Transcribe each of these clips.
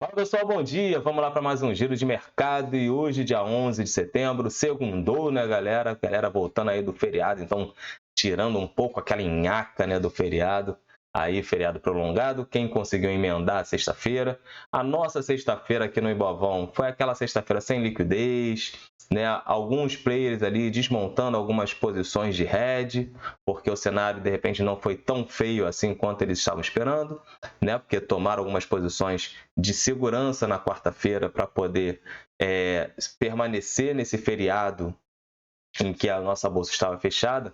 Fala pessoal, bom dia! Vamos lá para mais um giro de mercado e hoje, dia 11 de setembro, segundou, né, galera? Galera voltando aí do feriado, então tirando um pouco aquela nhaca, né, do feriado. Aí, feriado prolongado, quem conseguiu emendar a sexta-feira? A nossa sexta-feira aqui no Ibovão foi aquela sexta-feira sem liquidez, né? Alguns players ali desmontando algumas posições de hedge, porque o cenário de repente não foi tão feio assim quanto eles estavam esperando, né? Porque tomaram algumas posições de segurança na quarta-feira para poder permanecer nesse feriado em que a nossa bolsa estava fechada,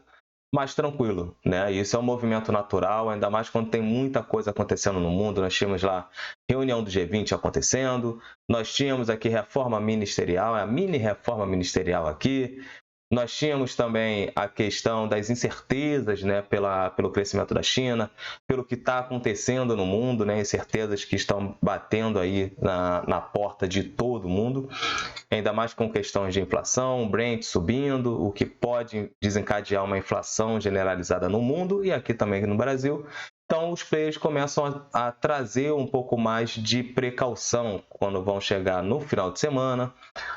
mais tranquilo, né? Isso é um movimento natural, ainda mais quando tem muita coisa acontecendo no mundo. Nós tínhamos lá reunião do G20 acontecendo, nós tínhamos aqui reforma ministerial, a mini reforma ministerial aqui, nós tínhamos também a questão das incertezas, né, pelo crescimento da China, pelo que está acontecendo no mundo, né, incertezas que estão batendo aí na porta de todo mundo, ainda mais com questões de inflação, Brent subindo, o que pode desencadear uma inflação generalizada no mundo e aqui também no Brasil. Então, os players começam a trazer um pouco mais de precaução quando vão chegar no final de semana,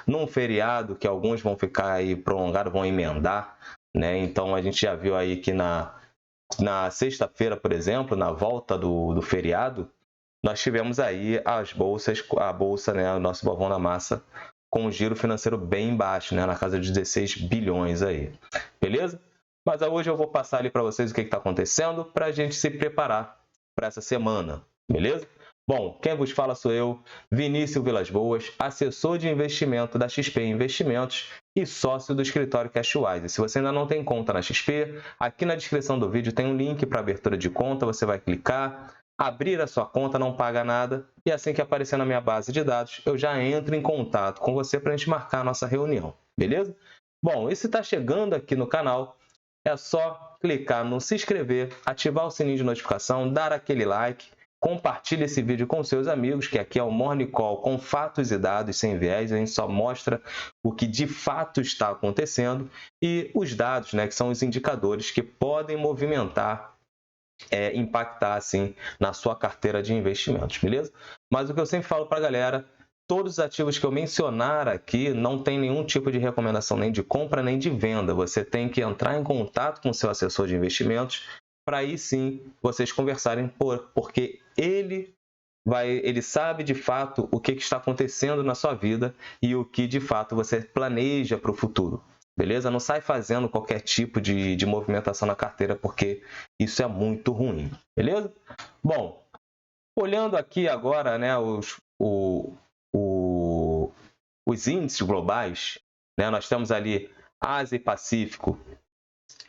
num feriado que alguns vão ficar aí prolongado, vão emendar, né? Então, a gente já viu aí que na sexta-feira, por exemplo, na volta do feriado, nós tivemos aí as bolsas, a bolsa, né, o nosso Bovão na Massa, com um giro financeiro bem baixo, né, na casa de 16 bilhões aí. Beleza? Mas hoje eu vou passar ali para vocês o que está acontecendo para a gente se preparar para essa semana. Beleza? Bom, quem vos fala sou eu, Vinícius Vilas Boas, assessor de investimento da XP Investimentos e sócio do escritório Cashwise. Se você ainda não tem conta na XP, aqui na descrição do vídeo tem um link para abertura de conta, você vai clicar, abrir a sua conta, não paga nada, e assim que aparecer na minha base de dados, eu já entro em contato com você para a gente marcar a nossa reunião, beleza? Bom, e se está chegando aqui no canal, é só clicar no se inscrever, ativar o sininho de notificação, dar aquele like, compartilhe esse vídeo com seus amigos, que aqui é o Morning Call com fatos e dados sem viés, a gente só mostra o que de fato está acontecendo e os dados, né, que são os indicadores que podem movimentar impactar assim na sua carteira de investimentos, beleza? Mas o que eu sempre falo para a galera, todos os ativos que eu mencionar aqui não tem nenhum tipo de recomendação nem de compra nem de venda. Você tem que entrar em contato com o seu assessor de investimentos para aí sim vocês conversarem porque ele sabe de fato o que está acontecendo na sua vida e o que de fato você planeja para o futuro. Beleza? Não sai fazendo qualquer tipo de movimentação na carteira, porque isso é muito ruim. Beleza? Bom, olhando aqui agora, né, os índices globais, né, nós temos ali Ásia e Pacífico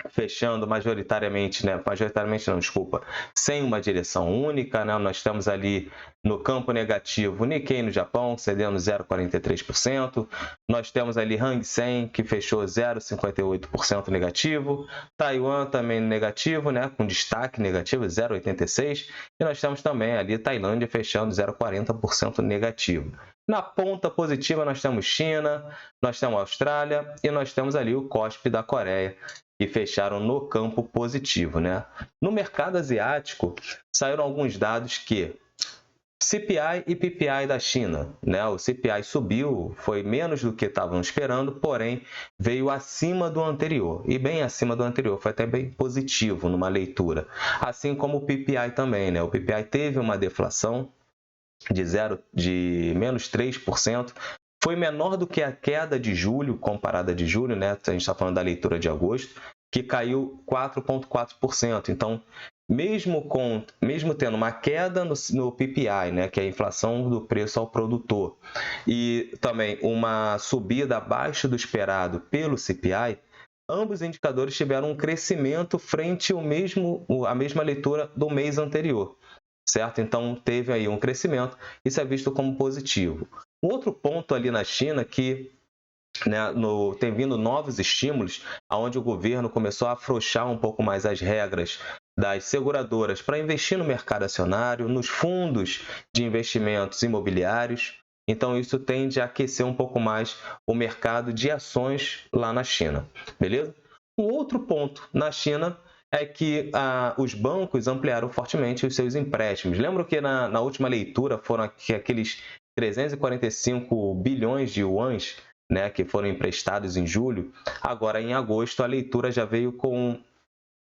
fechando majoritariamente, né, majoritariamente não, desculpa, sem uma direção única, né, nós temos ali no campo negativo Nikkei no Japão cedendo 0,43%, nós temos ali Hang Seng que fechou 0,58% negativo, Taiwan também negativo, né, com destaque negativo 0,86%, e nós temos também ali Tailândia fechando 0,40% negativo. Na ponta positiva nós temos China, nós temos Austrália e nós temos ali o KOSPI da Coreia, que fecharam no campo positivo, né? No mercado asiático, saíram alguns dados que CPI e PPI da China, né? O CPI subiu, foi menos do que estavam esperando, porém veio acima do anterior, e bem acima do anterior, foi até bem positivo numa leitura. Assim como o PPI também, né? O PPI teve uma deflação de menos 3%, foi menor do que a queda de julho, comparada de julho, né? A gente está falando da leitura de agosto, que caiu 4,4%. Então, mesmo tendo uma queda no PPI, né, que é a inflação do preço ao produtor, e também uma subida abaixo do esperado pelo CPI, ambos os indicadores tiveram um crescimento frente à mesma leitura do mês anterior, certo? Então, teve aí um crescimento, isso é visto como positivo. Outro ponto ali na China que, né, tem vindo novos estímulos, onde o governo começou a afrouxar um pouco mais as regras das seguradoras para investir no mercado acionário, nos fundos de investimentos imobiliários. Então, isso tende a aquecer um pouco mais o mercado de ações lá na China, beleza? Um outro ponto na China é que os bancos ampliaram fortemente os seus empréstimos. Lembro que na última leitura foram aqueles 345 bilhões de yuans, né, que foram emprestados em julho. Agora, em agosto, a leitura já veio com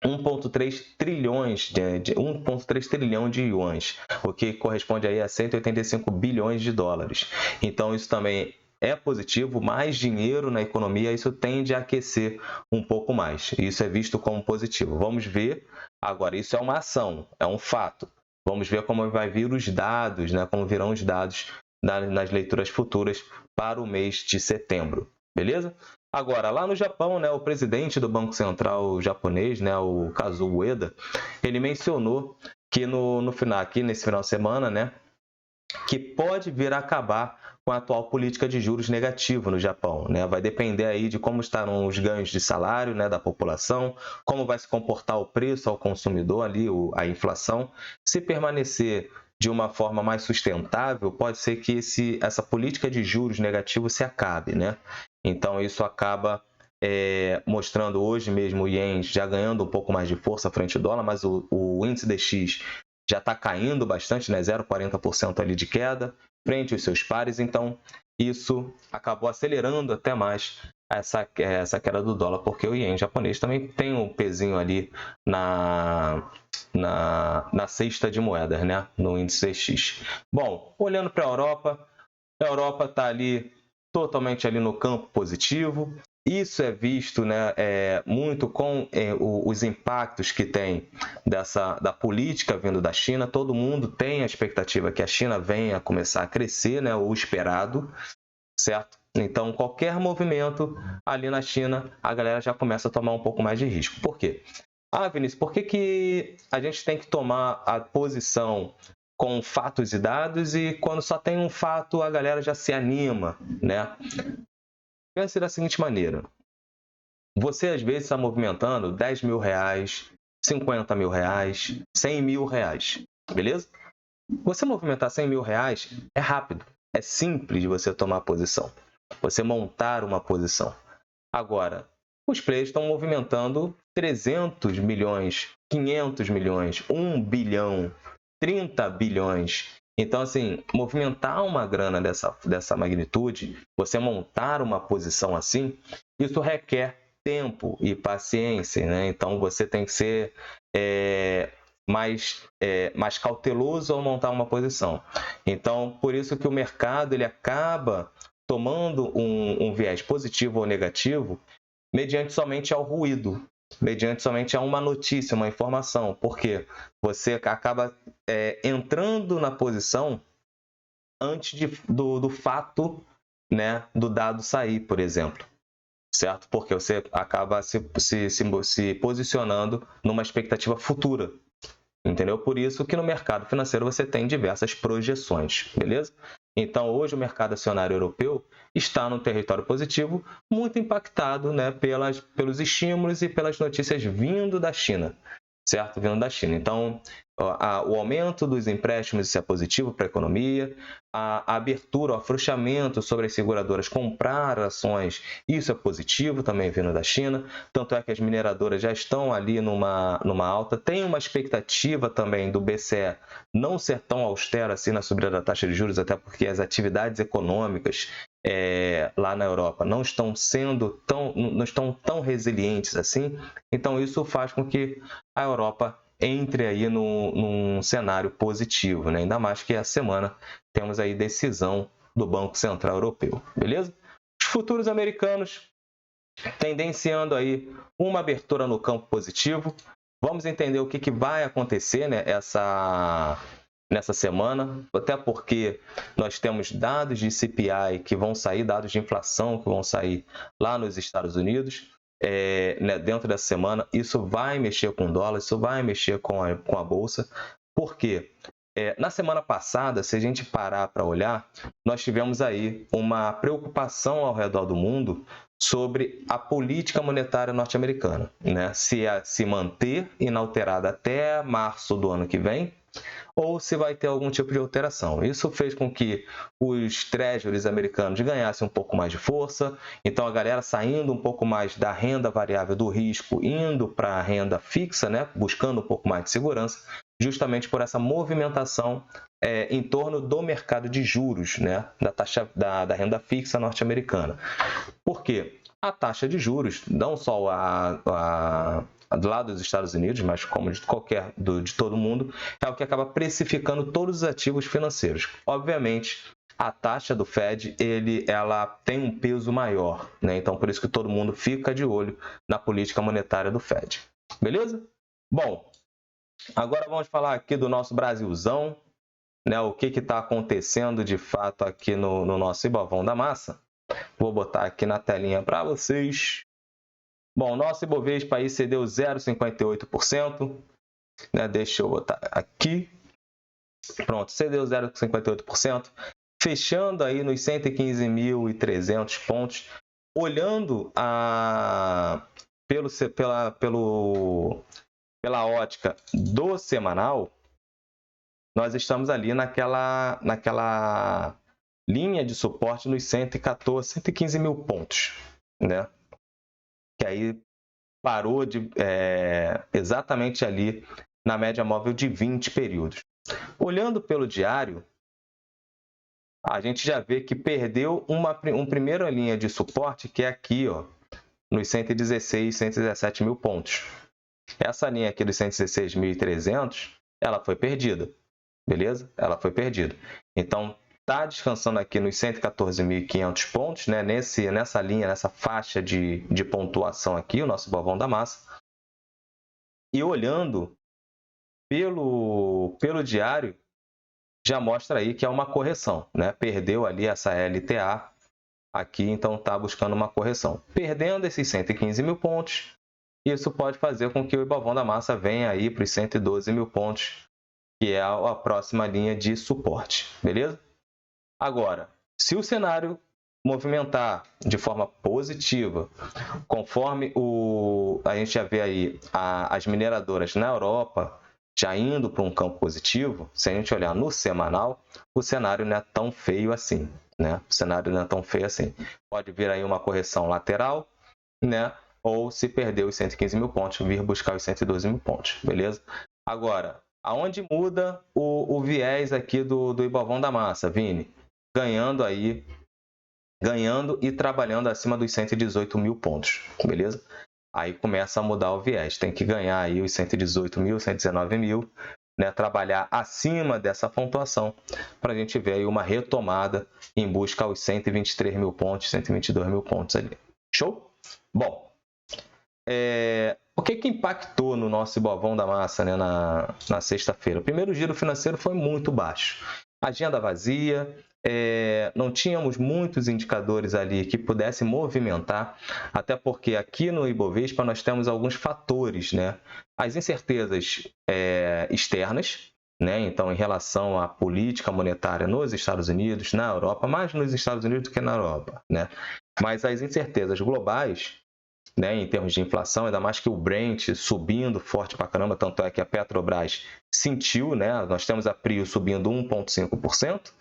1,3 trilhões 1,3 trilhão de yuans, o que corresponde aí a 185 bilhões de dólares. Então, isso também é positivo, mais dinheiro na economia, isso tende a aquecer um pouco mais. Isso é visto como positivo. Vamos ver agora, isso é uma ação, é um fato. Vamos ver como vai vir os dados, né? Como virão os dados nas leituras futuras para o mês de setembro, beleza? Agora, lá no Japão, né, o presidente do Banco Central japonês, né, o Kazuo Ueda, ele mencionou que nesse final de semana, né, que pode vir a acabar com a atual política de juros negativo no Japão, né? Vai depender aí de como estarão os ganhos de salário, né, da população, como vai se comportar o preço ao consumidor ali, a inflação. Se permanecer de uma forma mais sustentável, pode ser que essa política de juros negativo se acabe, né? Então isso acaba mostrando hoje mesmo o Ien já ganhando um pouco mais de força frente ao dólar, mas o índice DX já está caindo bastante, né? 0,40% ali de queda, frente aos seus pares, então isso acabou acelerando até mais essa queda do dólar, porque o Ien japonês também tem um pezinho ali na cesta de moedas, né? No índice DX. Bom, olhando para a Europa está ali totalmente ali no campo positivo. Isso é visto, né, muito com os impactos que tem da política vindo da China. Todo mundo tem a expectativa que a China venha começar a crescer, né, o esperado, certo? Então, qualquer movimento ali na China, a galera já começa a tomar um pouco mais de risco. Por quê? Vinícius, por que a gente tem que tomar a posição com fatos e dados e quando só tem um fato a galera já se anima, né? Pense da seguinte maneira: você às vezes está movimentando 10 mil reais, 50 mil reais, 100 mil reais, beleza? Você movimentar 100 mil reais é rápido, é simples de você tomar posição, você montar uma posição. Agora, os players estão movimentando 300 milhões, 500 milhões, 1 bilhão, 30 bilhões. Então, assim, movimentar uma grana dessa magnitude, você montar uma posição assim, isso requer tempo e paciência, né? Então, você tem que ser mais cauteloso ao montar uma posição. Então, por isso que o mercado ele acaba tomando um viés positivo ou negativo mediante somente ao ruído, mediante somente a uma notícia, uma informação, porque você acaba entrando na posição antes do fato, né, do dado sair, por exemplo, certo? Porque você acaba se posicionando numa expectativa futura, entendeu? Por isso que no mercado financeiro você tem diversas projeções, beleza? Então, hoje o mercado acionário europeu está no território positivo, muito impactado, né, pelos estímulos e pelas notícias vindo da China, certo? Vindo da China. Então, o aumento dos empréstimos isso é positivo para a economia, a abertura, o afrouxamento sobre as seguradoras comprar ações, isso é positivo também vindo da China, tanto é que as mineradoras já estão ali numa alta, tem uma expectativa também do BCE não ser tão austero assim na subida da taxa de juros, até porque as atividades econômicas lá na Europa não estão tão resilientes assim, então isso faz com que a Europa entre aí num cenário positivo, né? Ainda mais que essa semana temos aí decisão do Banco Central Europeu, beleza? Os futuros americanos tendenciando aí uma abertura no campo positivo. Vamos entender o que vai acontecer, né, nessa semana, até porque nós temos dados de CPI que vão sair, dados de inflação que vão sair lá nos Estados Unidos. Né, dentro dessa semana, isso vai mexer com o dólar, isso vai mexer com a bolsa. Por quê? Na semana passada, se a gente parar para olhar, nós tivemos aí uma preocupação ao redor do mundo sobre a política monetária norte-americana, né? Se manter inalterada até março do ano que vem, ou se vai ter algum tipo de alteração. Isso fez com que os treasuries americanos ganhassem um pouco mais de força, então a galera saindo um pouco mais da renda variável do risco, indo para a renda fixa, né, buscando um pouco mais de segurança, justamente por essa movimentação em torno do mercado de juros, né, da taxa da renda fixa norte-americana. Por quê? A taxa de juros, não só do lado dos Estados Unidos, mas como de todo mundo, é o que acaba precificando todos os ativos financeiros. Obviamente, a taxa do Fed ela tem um peso maior, né? Então, por isso que todo mundo fica de olho na política monetária do Fed. Beleza? Bom, agora vamos falar aqui do nosso Brasilzão, né? O que está acontecendo de fato aqui no nosso Ibovão da Massa. Vou botar aqui na telinha para vocês. Bom, nosso Ibovespa aí cedeu 0,58%, né? Deixa eu botar aqui. Pronto, cedeu 0,58%, fechando aí nos 115.300 pontos. Olhando pela ótica do semanal, nós estamos ali naquela linha de suporte nos 115 mil pontos, né? Que aí parou exatamente ali na média móvel de 20 períodos. Olhando pelo diário, a gente já vê que perdeu uma primeira linha de suporte, que é aqui, ó, nos 116, 117 mil pontos. Essa linha aqui dos 116.300, ela foi perdida, beleza? Ela foi perdida. Então, está descansando aqui nos 114.500 pontos, né? Nessa linha, nessa faixa de pontuação aqui, o nosso Ibovão da Massa. E olhando pelo diário, já mostra aí que é uma correção, né? Perdeu ali essa LTA aqui, então está buscando uma correção. Perdendo esses 115 mil pontos, isso pode fazer com que o Ibovão da Massa venha aí para os 112 mil pontos, que é a próxima linha de suporte, beleza? Agora, se o cenário movimentar de forma positiva, conforme a gente já vê aí as mineradoras na Europa já indo para um campo positivo, se a gente olhar no semanal, o cenário não é tão feio assim, né? O cenário não é tão feio assim. Pode vir aí uma correção lateral, né? Ou se perder os 115 mil pontos, vir buscar os 112 mil pontos, beleza? Agora, aonde muda o viés aqui do Ibovão da Massa, Vini? Ganhando e trabalhando acima dos 118 mil pontos, beleza? Aí começa a mudar o viés, tem que ganhar aí os 118 mil, 119 mil, né? Trabalhar acima dessa pontuação para a gente ver aí uma retomada em busca aos 123 mil pontos, 122 mil pontos ali. Show? Bom, o que impactou no nosso Ibovão da Massa, né, na sexta-feira? O primeiro giro financeiro foi muito baixo. Agenda vazia, não tínhamos muitos indicadores ali que pudessem movimentar, até porque aqui no Ibovespa nós temos alguns fatores, né? As incertezas externas, né? Então, em relação à política monetária nos Estados Unidos, na Europa, mais nos Estados Unidos do que na Europa, né? Mas as incertezas globais, né, em termos de inflação, ainda mais que o Brent subindo forte pra caramba, tanto é que a Petrobras sentiu, né? Nós temos a Prio subindo 1,5%,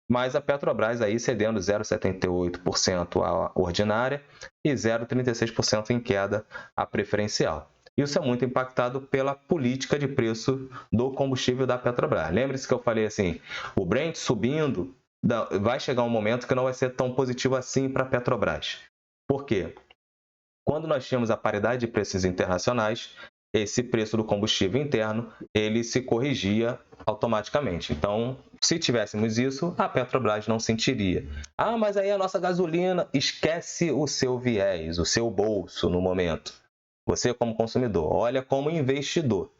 mas a Petrobras aí cedendo 0,78% à ordinária e 0,36% em queda à preferencial. Isso é muito impactado pela política de preço do combustível da Petrobras. Lembre-se que eu falei assim, o Brent subindo, vai chegar um momento que não vai ser tão positivo assim para a Petrobras. Por quê? Quando nós tínhamos a paridade de preços internacionais, esse preço do combustível interno, ele se corrigia automaticamente. Então, se tivéssemos isso, a Petrobras não sentiria. Ah, mas aí a nossa gasolina, esquece o seu viés, o seu bolso no momento. Você como consumidor, olha como investidor,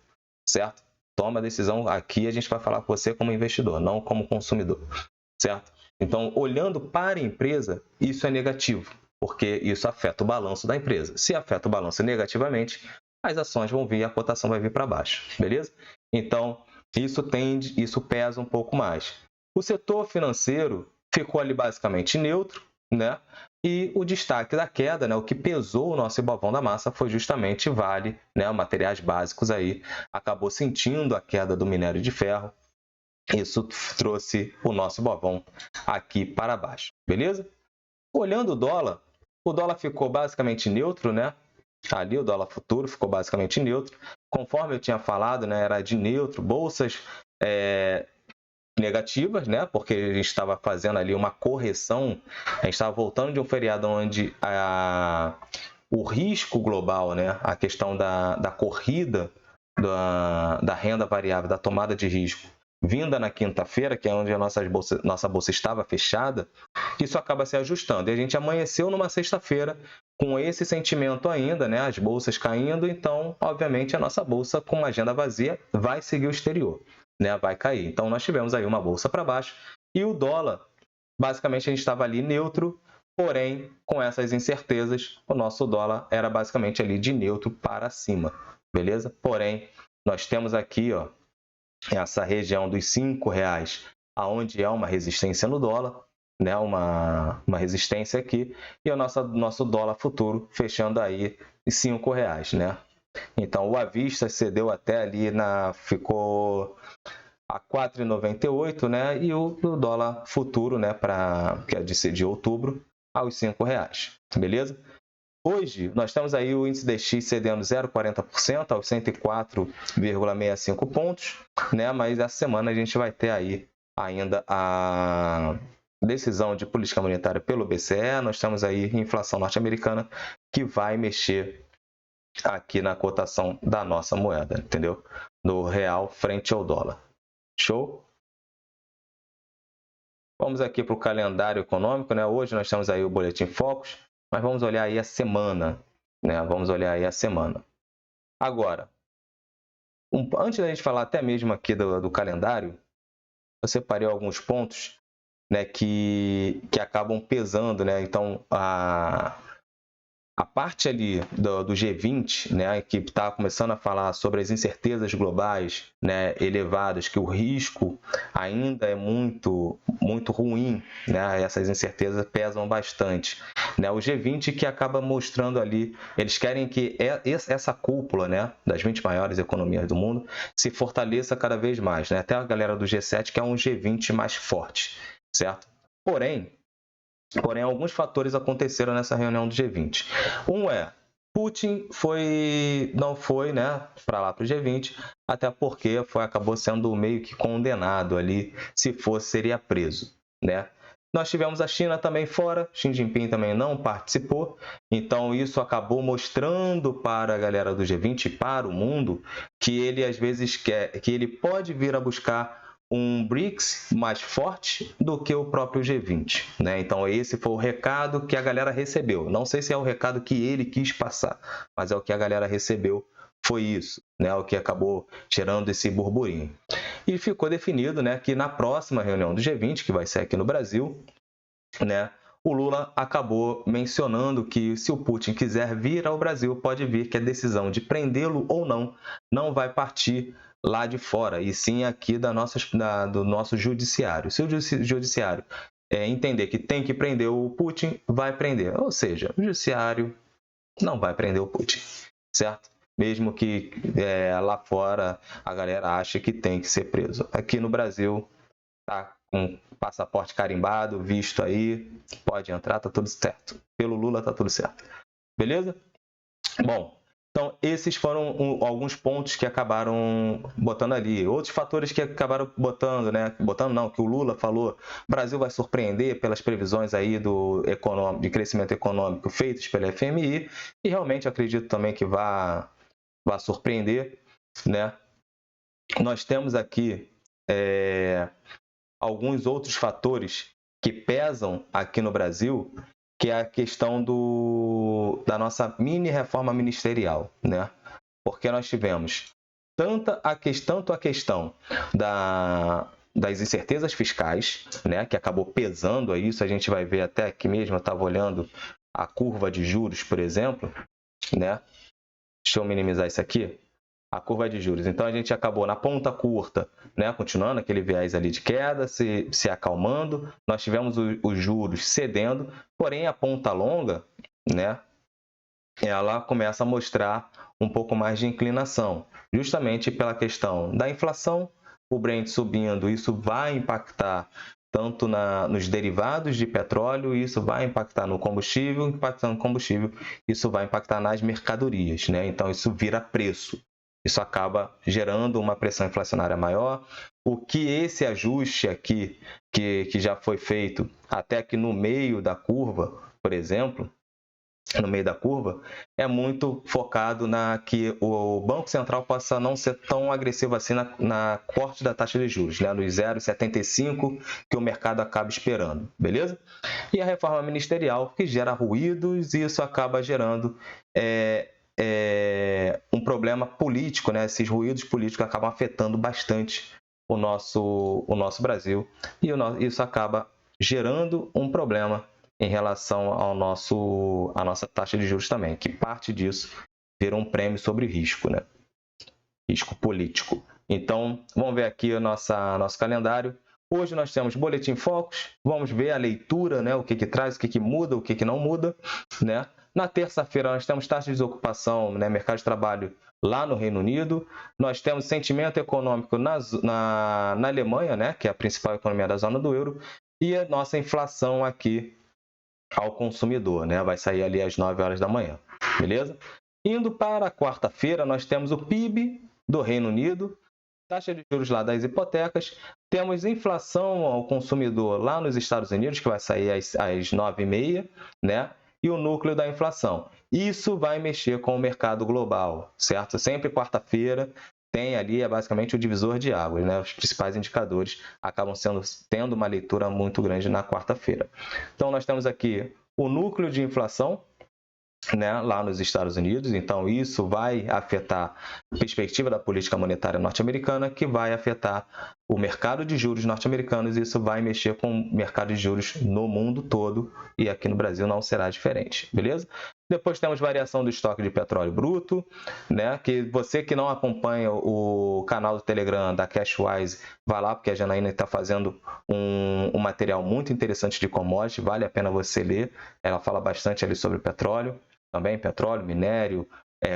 certo? Toma a decisão, aqui a gente vai falar com você como investidor, não como consumidor, certo? Então, olhando para a empresa, isso é negativo, porque isso afeta o balanço da empresa. Se afeta o balanço negativamente, as ações vão vir, a cotação vai vir para baixo, beleza? Então, isso pesa um pouco mais. O setor financeiro ficou ali basicamente neutro, né? E o destaque da queda, né, o que pesou o nosso Ibovão da Massa foi justamente Vale, né, materiais básicos aí, acabou sentindo a queda do minério de ferro. Isso trouxe o nosso Ibovão aqui para baixo, beleza? Olhando o dólar ficou basicamente neutro, né? Ali o dólar futuro ficou basicamente neutro. Conforme eu tinha falado, né, era de neutro, bolsas negativas, né? Porque a gente estava fazendo ali uma correção, a gente estava voltando de um feriado onde o risco global, né? A questão da corrida da renda variável, da tomada de risco, vinda na quinta-feira, que é onde a nossa bolsa estava fechada, isso acaba se ajustando. E a gente amanheceu numa sexta-feira com esse sentimento ainda, né? As bolsas caindo, então, obviamente, a nossa bolsa com uma agenda vazia vai seguir o exterior, né? Vai cair. Então, nós tivemos aí uma bolsa para baixo e o dólar, basicamente, a gente estava ali neutro, porém, com essas incertezas, o nosso dólar era basicamente ali de neutro para cima, beleza? Porém, nós temos aqui, ó, essa região dos R$5, aonde é uma resistência no dólar, né? Uma resistência aqui, e o nosso dólar futuro fechando aí em R$5, né? Então, o à vista cedeu até ali, ficou a 4,98, né? E o dólar futuro, né, que é de outubro, aos R$5, beleza? Hoje, nós temos aí o índice DX cedendo 0,40% aos 104,65 pontos, né? Mas essa semana a gente vai ter aí ainda a decisão de política monetária pelo BCE, nós temos aí inflação norte-americana que vai mexer aqui na cotação da nossa moeda, entendeu? Do real frente ao dólar. Show? Vamos aqui para o calendário econômico, né? Hoje nós temos aí o Boletim Focus, mas vamos olhar aí a semana, né? Vamos olhar aí a semana. Agora, antes da gente falar até mesmo aqui do calendário, eu separei alguns pontos, né, que acabam pesando, né? Então, a parte ali do G20, né, que está começando a falar sobre as incertezas globais, né, elevadas, que o risco ainda é muito ruim, né, essas incertezas pesam bastante, né, o G20 que acaba mostrando ali, eles querem que essa cúpula, né, das 20 maiores economias do mundo se fortaleça cada vez mais, né, até a galera do G7 que é um G20 mais forte, certo? Porém, alguns fatores aconteceram nessa reunião do G20. Um Putin não foi, né, para lá para o G20, até porque acabou sendo meio que condenado ali, se fosse seria preso, né? Nós tivemos a China também fora, Xi Jinping também não participou, então isso acabou mostrando para a galera do G20, para o mundo, que ele às vezes que ele pode vir a buscar um BRICS mais forte do que o próprio G20, né? Então esse foi o recado que a galera recebeu. Não sei se é o recado que ele quis passar, mas é o que a galera recebeu, foi isso, né? O que acabou gerando esse burburinho. E ficou definido, né, que na próxima reunião do G20, que vai ser aqui no Brasil, né, o Lula acabou mencionando que se o Putin quiser vir ao Brasil, pode vir, que a decisão de prendê-lo ou não vai partir lá de fora, e sim aqui do nosso judiciário. Se o judiciário entender que tem que prender o Putin, vai prender. Ou seja, o judiciário não vai prender o Putin, certo? Mesmo que lá fora a galera ache que tem que ser preso. Aqui no Brasil, tá com passaporte carimbado, visto aí, pode entrar, tá tudo certo. Pelo Lula tá tudo certo. Beleza? Bom, então esses foram alguns pontos que acabaram botando ali. Outros fatores que acabaram botando, né? Botando não, que o Lula falou, o Brasil vai surpreender pelas previsões aí de crescimento econômico feitas pela FMI, e realmente acredito também que vá surpreender, né? Nós temos aqui alguns outros fatores que pesam aqui no Brasil, que é a questão da nossa mini reforma ministerial, né? Porque nós tivemos tanto a questão das incertezas fiscais, né, que acabou pesando a isso, a gente vai ver até aqui mesmo, eu estava olhando a curva de juros, por exemplo, né? Deixa eu minimizar isso aqui. a curva de juros. Então, a gente acabou na ponta curta, né, continuando aquele viés ali de queda, se acalmando. Nós tivemos os juros cedendo, porém, a ponta longa, né, ela começa a mostrar um pouco mais de inclinação, justamente pela questão da inflação, o Brent subindo, isso vai impactar tanto nos derivados de petróleo, isso vai impactar no combustível, impactando no combustível, isso vai impactar nas mercadorias, né? Então, isso vira preço. Isso acaba gerando uma pressão inflacionária maior. O que esse ajuste aqui, que já foi feito até aqui no meio da curva, por exemplo, no meio da curva, é muito focado na que o Banco Central possa não ser tão agressivo assim na corte da taxa de juros, né? Nos 0,75 que o mercado acaba esperando, beleza? E a reforma ministerial, que gera ruídos, e isso acaba gerando um problema político, né? Esses ruídos políticos acabam afetando bastante o nosso Brasil, e isso acaba gerando um problema em relação à nossa taxa de juros também, que parte disso vira um prêmio sobre risco, né? Risco político. Então, vamos ver aqui o nosso calendário. Hoje nós temos Boletim Focus, vamos ver a leitura, né? O que traz, o que muda, o que não muda, né? Na terça-feira nós temos taxa de desocupação, né? Mercado de trabalho lá no Reino Unido. Nós temos sentimento econômico na Alemanha, né? Que é a principal economia da zona do euro, e a nossa inflação aqui ao consumidor, né? Vai sair ali às 9 horas da manhã, beleza? Indo para a quarta-feira, nós temos o PIB do Reino Unido, taxa de juros lá das hipotecas, temos inflação ao consumidor lá nos Estados Unidos, que vai sair às 9h30, né? E o núcleo da inflação. Isso vai mexer com o mercado global, certo? Sempre quarta-feira tem ali basicamente o divisor de águas, né? Os principais indicadores acabam tendo uma leitura muito grande na quarta-feira. Então, nós temos aqui o núcleo de inflação, né, lá nos Estados Unidos. Então, isso vai afetar a perspectiva da política monetária norte-americana, que vai afetar o mercado de juros norte-americanos, e isso vai mexer com o mercado de juros no mundo todo, e aqui no Brasil não será diferente, beleza? Depois temos variação do estoque de petróleo bruto, né? Que você que não acompanha o canal do Telegram da Cashwise, vai lá, porque a Janaína está fazendo um material muito interessante de commodity, vale a pena você ler. Ela fala bastante ali sobre petróleo, também petróleo, minério,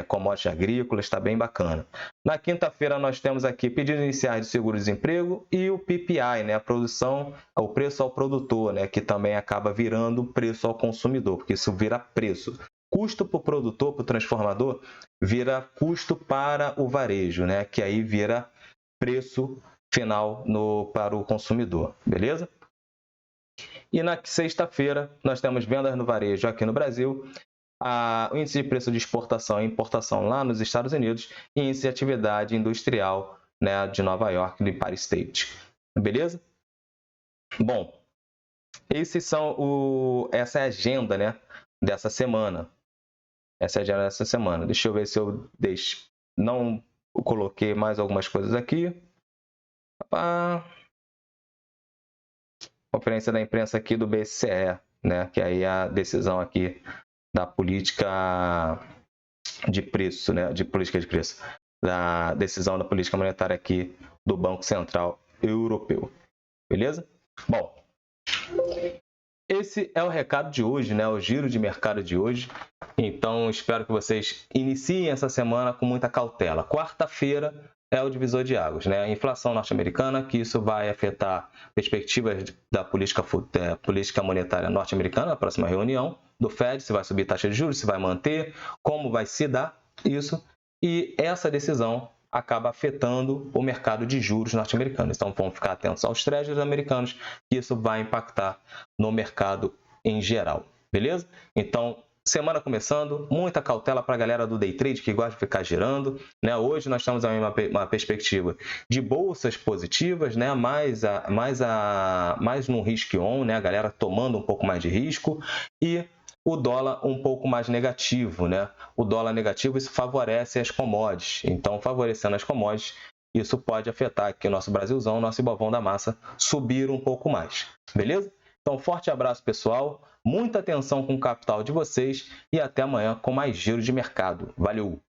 commodities agrícolas, está bem bacana. Na quinta-feira nós temos aqui pedidos iniciais de seguro-desemprego e o PPI, né, a produção, o preço ao produtor, né, que também acaba virando preço ao consumidor, porque isso vira preço. Custo para o produtor, para o transformador, vira custo para o varejo, né, que aí vira preço final para o consumidor, beleza? E na sexta-feira nós temos vendas no varejo aqui no Brasil, o índice de preço de exportação e importação lá nos Estados Unidos e índice de atividade industrial, né, de Nova York, de Empire State. Beleza? Bom, essa é a agenda, né, dessa semana. Essa é a agenda dessa semana. Deixa eu ver se eu não coloquei mais algumas coisas aqui. Conferência da imprensa aqui do BCE, né, que aí é a decisão aqui da política de preço, né, de política de preço, da decisão da política monetária aqui do Banco Central Europeu. Beleza? Bom, esse é o recado de hoje, né, o giro de mercado de hoje. Então, espero que vocês iniciem essa semana com muita cautela. Quarta-feira é o divisor de águas, né? A inflação norte-americana, que isso vai afetar perspectivas da política monetária norte-americana na próxima reunião do Fed, se vai subir taxa de juros, se vai manter, como vai se dar isso. E essa decisão acaba afetando o mercado de juros norte-americano. Então, vamos ficar atentos aos treasuries americanos, que isso vai impactar no mercado em geral, beleza? Então, semana começando, muita cautela para a galera do day trade que gosta de ficar girando, né? Hoje nós temos uma perspectiva de bolsas positivas, né? mais no risk on, né? A galera tomando um pouco mais de risco, e o dólar um pouco mais negativo, né? O dólar negativo, isso favorece as commodities. Então, favorecendo as commodities, isso pode afetar aqui o nosso Brasilzão, nosso Ibovão da Massa, subir um pouco mais, beleza? Então, forte abraço, pessoal. Muita atenção com o capital de vocês e até amanhã com mais giro de mercado. Valeu!